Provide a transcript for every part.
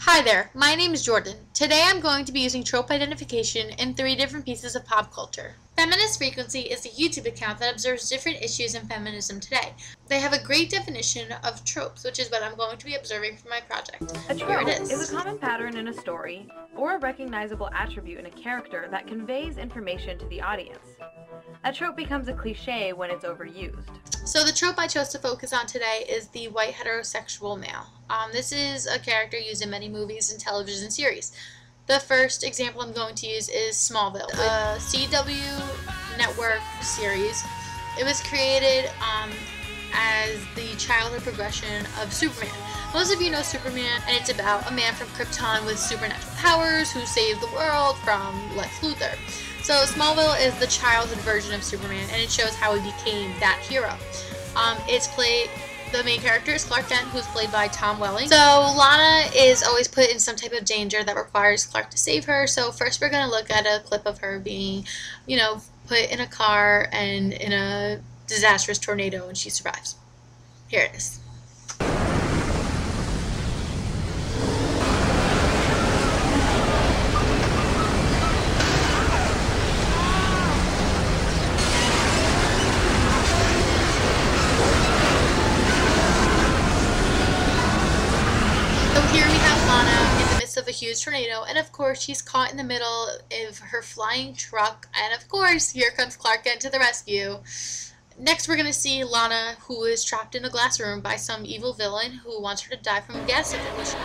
Hi there, my name is Jordan. Today I'm going to be using trope identification in 3 different pieces of pop culture. Feminist Frequency is a YouTube account that observes different issues in feminism today. They have a great definition of tropes, which is what I'm going to be observing for my project. A trope Here it is a common pattern in a story or a recognizable attribute in a character that conveys information to the audience. A trope becomes a cliché when it's overused. So the trope I chose to focus on today is the white heterosexual male. This is a character used in many movies and television series. The first example I'm going to use is Smallville, a CW network series. It was created as the childhood progression of Superman. Most of you know Superman, and it's about a man from Krypton with supernatural powers who saved the world from Lex Luthor. So Smallville is the childhood version of Superman, and it shows how he became that hero. The main character is Clark Kent, who's played by Tom Welling. So Lana is always put in some type of danger that requires Clark to save her. So first we're going to look at a clip of her being, put in a car and in a disastrous tornado, and she survives. Here it is. Here we have Lana in the midst of a huge tornado, and of course she's caught in the middle of her flying truck, and of course here comes Clark Kent to the rescue. Next we're going to see Lana, who is trapped in a glass room by some evil villain who wants her to die from a gas suffocation.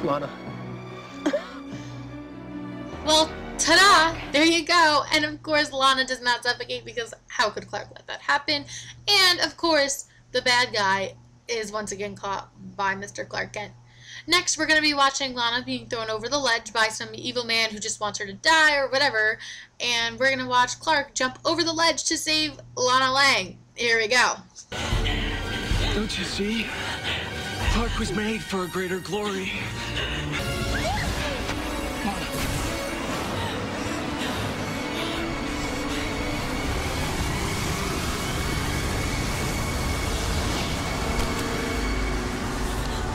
Lana. Well, ta-da! There you go! And of course Lana does not suffocate, because how could Clark let that happen? And of course the bad guy is once again caught by Mr. Clark Kent. Next we're going to be watching Lana being thrown over the ledge by some evil man who just wants her to die or whatever. And we're going to watch Clark jump over the ledge to save Lana Lang. Here we go. Don't you see? Clark was made for a greater glory.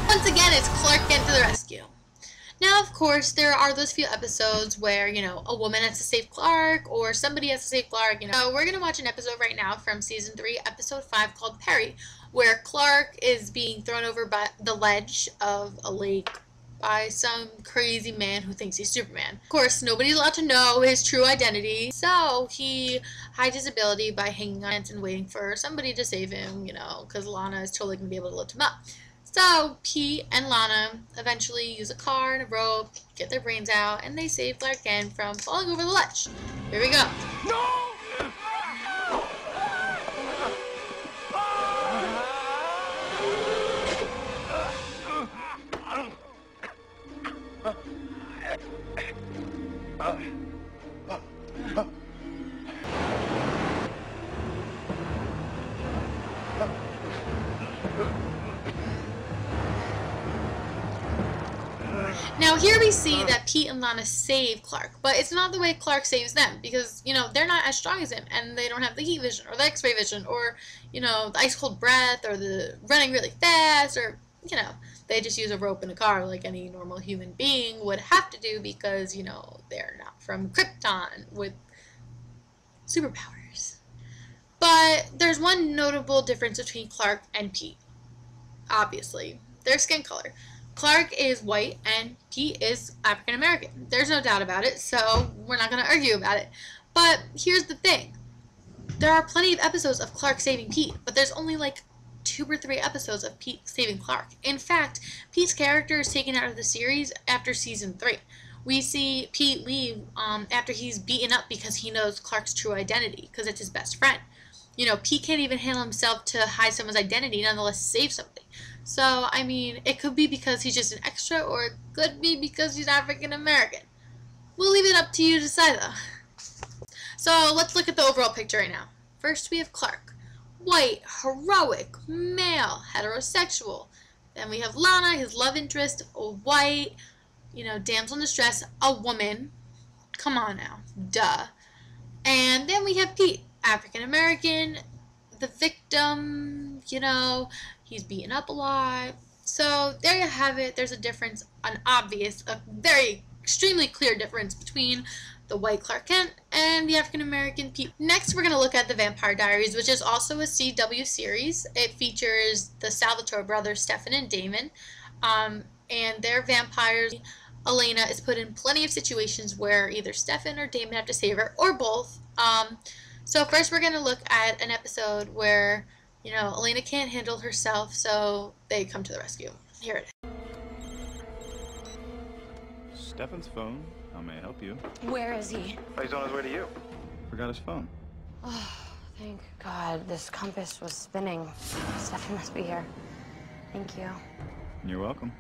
Once again, it's Clark Kent to the rescue. Now, of course, there are those few episodes where, a woman has to save Clark, or somebody has to save Clark, So we're going to watch an episode right now from Season 3, Episode 5, called Perry, where Clark is being thrown over by the ledge of a lake by some crazy man who thinks he's Superman. Of course, nobody's allowed to know his true identity, so he hides his ability by hanging on and waiting for somebody to save him, because Lana is totally going to be able to lift him up. So Pete and Lana eventually use a car and a rope, get their brains out, and they save Clark Kent from falling over the ledge. Here we go. No! Now here we see that Pete and Lana save Clark, but it's not the way Clark saves them, because, they're not as strong as him, and they don't have the heat vision, or the x-ray vision, or, the ice-cold breath, or the running really fast, or, they just use a rope in a car like any normal human being would have to do, because, they're not from Krypton with superpowers. But there's one notable difference between Clark and Pete, obviously. Their skin color. Clark is white and Pete is African American. There's no doubt about it, so we're not going to argue about it. But here's the thing. There are plenty of episodes of Clark saving Pete, but there's only like 2 or 3 episodes of Pete saving Clark. In fact, Pete's character is taken out of the series after Season 3. We see Pete leave after he's beaten up because he knows Clark's true identity, because it's his best friend. Pete can't even handle himself to hide someone's identity, nonetheless save somebody. So, it could be because he's just an extra, or it could be because he's African American. We'll leave it up to you to decide, though. So, let's look at the overall picture right now. First, we have Clark. White, heroic, male, heterosexual. Then we have Lana, his love interest, white, you know, damsel in distress, a woman. Come on now. Duh. And then we have Pete, African American, the victim, you know, he's beaten up a lot. So there you have it. There's a difference, an obvious, a very extremely clear difference between the white Clark Kent and the African American Pete. Next, we're going to look at the Vampire Diaries, which is also a CW series. It features the Salvatore brothers, Stefan and Damon, and their vampires. Elena is put in plenty of situations where either Stefan or Damon have to save her, or both. So first we're going to look at an episode where, you know, Elena can't handle herself, so they come to the rescue. Here it is. Stefan's phone. How may I help you? Where is he? Oh, he's on his way to you. Forgot his phone. Oh, thank God. This compass was spinning. Stefan must be here. Thank you. You're welcome.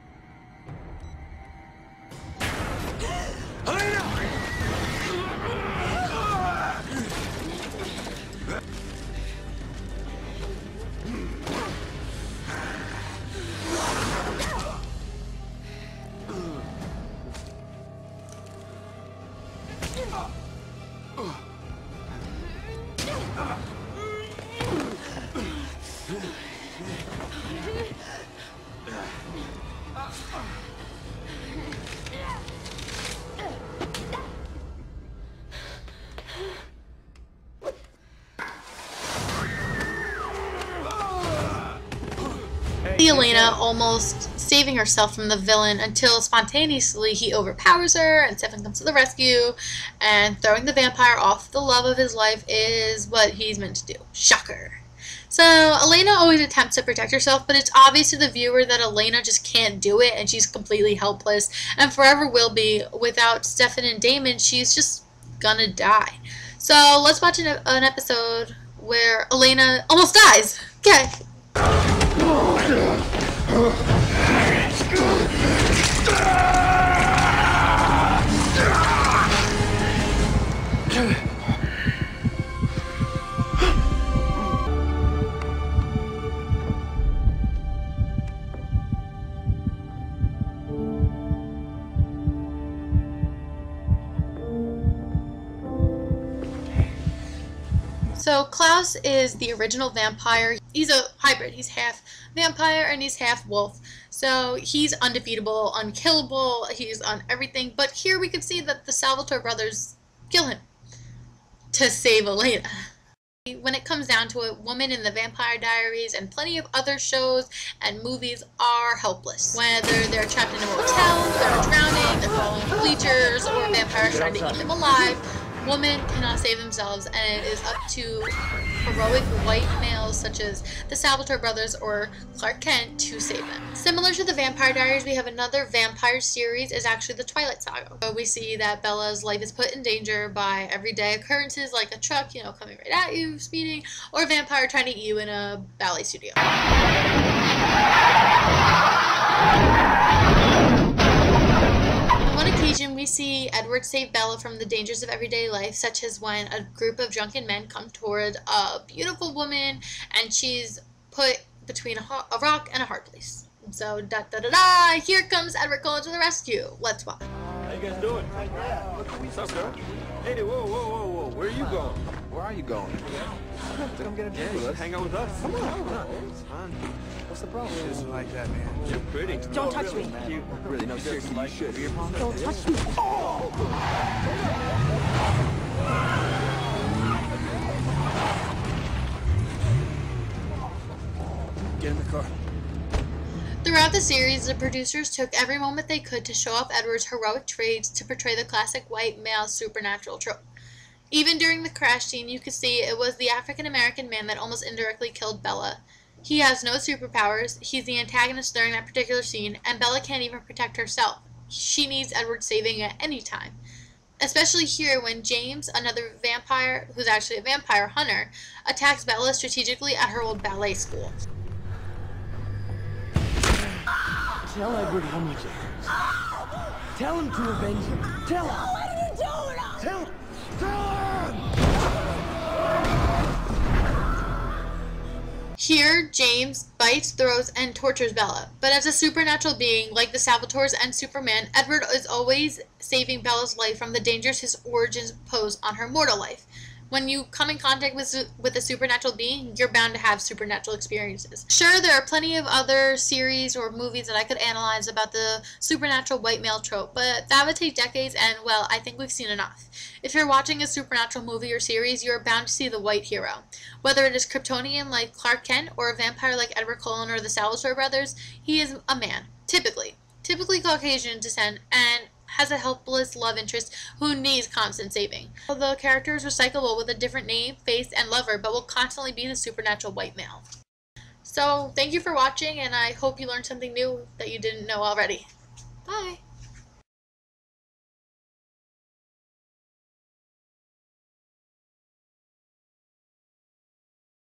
Elena almost saving herself from the villain until spontaneously he overpowers her and Stefan comes to the rescue, and throwing the vampire off the love of his life is what he's meant to do. Shocker. So Elena always attempts to protect herself, but it's obvious to the viewer that Elena just can't do it and she's completely helpless and forever will be. Without Stefan and Damon, she's just gonna die. So let's watch an episode where Elena almost dies. Okay. So Klaus is the original vampire. He's a hybrid. He's half vampire and he's half wolf. So he's undefeatable, unkillable, he's on everything. But here we can see that the Salvatore brothers kill him to save Elena. When it comes down to it, women in the Vampire Diaries and plenty of other shows and movies are helpless. Whether they're trapped in a motel, they're drowning, they're falling bleachers, or vampires trying to eat them alive, women cannot save themselves, and it is up to heroic white males such as the Salvatore brothers or Clark Kent to save them. Similar to the Vampire Diaries, we have another vampire series, is actually the Twilight Saga. So we see that Bella's life is put in danger by everyday occurrences like a truck, you know, coming right at you, speeding, or a vampire trying to eat you in a ballet studio. On one occasion, we see Edward save Bella from the dangers of everyday life, such as when a group of drunken men come toward a beautiful woman and she's put between a rock and a hard place. So, da-da-da-da, here comes Edward Cullen to the rescue. Let's watch. How you guys doing? What's up, girl? Hey, whoa. Where are you going? Where are you going? Come get a drink with us. Hang out with us. Come on. It's fun. What's the problem? Just like that, man. You're pretty. Don't touch me. You Really, no, seriously, you should. Beer pong? Don't touch me. Get in the car. Throughout the series, the producers took every moment they could to show off Edward's heroic traits to portray the classic white male supernatural trope. Even during the crash scene, you could see it was the African-American man that almost indirectly killed Bella. He has no superpowers, he's the antagonist during that particular scene, and Bella can't even protect herself. She needs Edward saving at any time. Especially here when James, another vampire, who's actually a vampire hunter, attacks Bella strategically at her old ballet school. Tell Edward how much it hurts. Tell him to avenge him. Tell him. What are you doing? Tell him. Tell him. Here, James bites, throws, and tortures Bella. But as a supernatural being, like the Salvatores and Superman, Edward is always saving Bella's life from the dangers his origins pose on her mortal life. When you come in contact with a supernatural being, you're bound to have supernatural experiences. Sure, there are plenty of other series or movies that I could analyze about the supernatural white male trope, but that would take decades, and, well, I think we've seen enough. If you're watching a supernatural movie or series, you're bound to see the white hero. Whether it is Kryptonian like Clark Kent or a vampire like Edward Cullen or the Salvatore brothers, he is a man, typically Caucasian descent, and has a helpless love interest who needs constant saving. The character is recyclable with a different name, face, and lover, but will constantly be the supernatural white male. So, thank you for watching, and I hope you learned something new that you didn't know already. Bye!